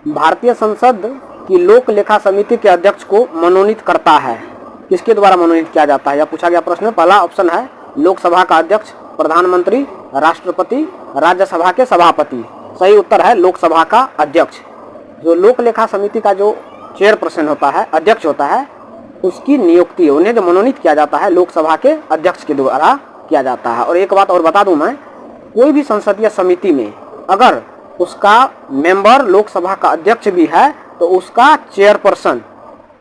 भारतीय संसद की लोक लेखा समिति के अध्यक्ष को मनोनीत करता है? किसके द्वारा मनोनीत किया जाता है? यह पूछा गया प्रश्न। पहला ऑप्शन है लोकसभा का अध्यक्ष, प्रधानमंत्री, राष्ट्रपति, राज्यसभा के सभापति। सही उत्तर है लोकसभा का अध्यक्ष। जो लोक लेखा समिति का जो चेयरपर्सन होता है, अध्यक्ष होता है, उसकी नियुक्ति, उन्हें जो मनोनीत किया जाता है लोकसभा के अध्यक्ष के द्वारा किया जाता है। और एक बात और बता दूं मैं, कोई भी संसदीय समिति में अगर उसका मेंबर लोकसभा का अध्यक्ष भी है तो उसका चेयरपर्सन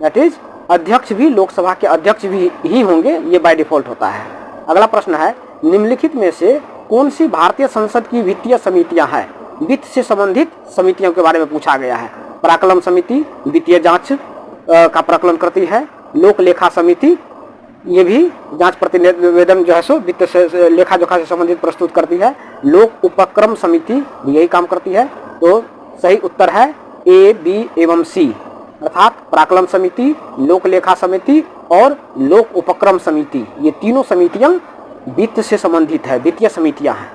दैट इज अध्यक्ष भी लोकसभा के अध्यक्ष भी ही होंगे, ये बाय डिफॉल्ट होता है। अगला प्रश्न है निम्नलिखित में से कौन सी भारतीय संसद की वित्तीय समितियां हैं? वित्त से संबंधित समितियों के बारे में पूछा गया है। पराक्रम समिति वित्तीय जांच का प्राकलन करती है। लोक लेखा समिति ये भी जांच प्रतिवेदन जो है सो वित्त से लेखा जोखा से संबंधित प्रस्तुत करती है। लोक उपक्रम समिति यही काम करती है। तो सही उत्तर है ए, बी एवं सी, अर्थात पराक्रम समिति, लोक लेखा समिति और लोक उपक्रम समिति, ये तीनों समितियां वित्त से संबंधित है, वित्तीय समितियां हैं।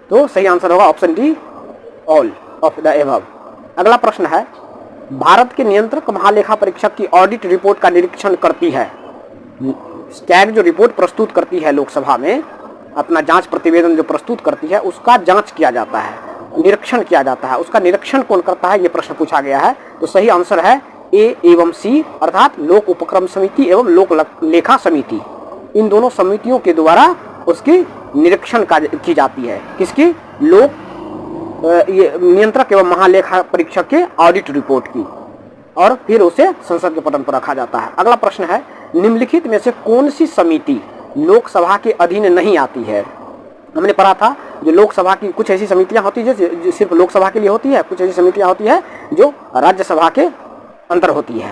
तो सही आंसर होगा option D, all of the above. अगला प्रश्न है भारत के नियंत्रक महालेखा परीक्षक की ऑडिट रिपोर्ट का निरीक्षण करती है। स्टैग जो रिपोर्ट प्रस्तुत करती है लोकसभा में, अपना जांच प्रतिवेदन जो प्रस्तुत करती है उसका जांच किया जाता है, निरीक्षण किया जाता है। उसका निरीक्षण कौन करता है, ये प्रश्न पूछा गया है। तो सही आंसर है ए एवं सी, अर्थात लोक उपक्रम समिति एवं लोक लेखा समिति। इन दोनों समितियों के द्वारा उसकी निरीक्षण की जाती है। किसकी? लोक ये नियंत्रक एवं महालेखा परीक्षक के ऑडिट रिपोर्ट की, और फिर उसे संसद के पटल पर रखा जाता है। अगला प्रश्न है निम्नलिखित में से कौन सी समिति लोकसभा के अधीन नहीं आती है? हमने पढ़ा था जो लोकसभा की कुछ ऐसी समितियां होती है जो सिर्फ लोकसभा के लिए होती है, कुछ ऐसी समितियां होती है जो राज्यसभा के अंदर होती है,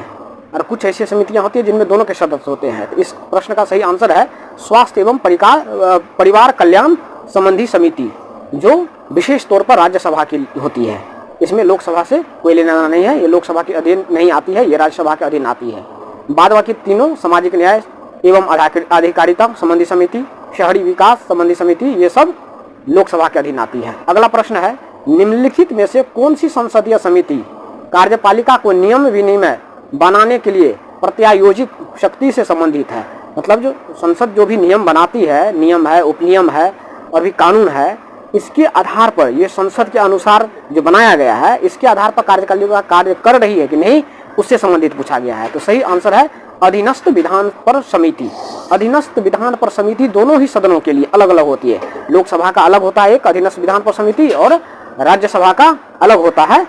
और कुछ ऐसी समितियां होती है जिनमें दोनों के सदस्य होते हैं। तो इस प्रश्न का सही आंसर है स्वास्थ्य एवं परिवार कल्याण संबंधी समिति, जो विशेष तौर पर राज्यसभा की होती है। इसमें लोकसभा से कोई लेना देना नहीं है, ये लोकसभा के अधीन नहीं आती है, ये राज्यसभा के अधीन आती है। बाद बाकी तीनों सामाजिक न्याय एवं अधिकारिता संबंधी समिति, शहरी विकास संबंधी समिति, ये सब लोकसभा के अधीन आती है। अगला प्रश्न है निम्नलिखित में से कौन सी संसदीय समिति कार्यपालिका को नियम विनिमय बनाने के लिए प्रत्यायोजित शक्ति से संबंधित है? मतलब जो संसद जो भी नियम बनाती है, नियम है, उपनियम है और भी कानून है, इसके आधार पर, ये संसद के अनुसार जो बनाया गया है, इसके आधार पर कार्यपालिका कार्य कर रही है कि नहीं, उससे संबंधित पूछा गया है। तो सही आंसर है अधीनस्थ विधान पर समिति। अधीनस्थ विधान पर समिति दोनों ही सदनों के लिए अलग अलग होती है। लोकसभा का अलग होता है एक अधीनस्थ विधान पर समिति, और राज्यसभा का अलग होता है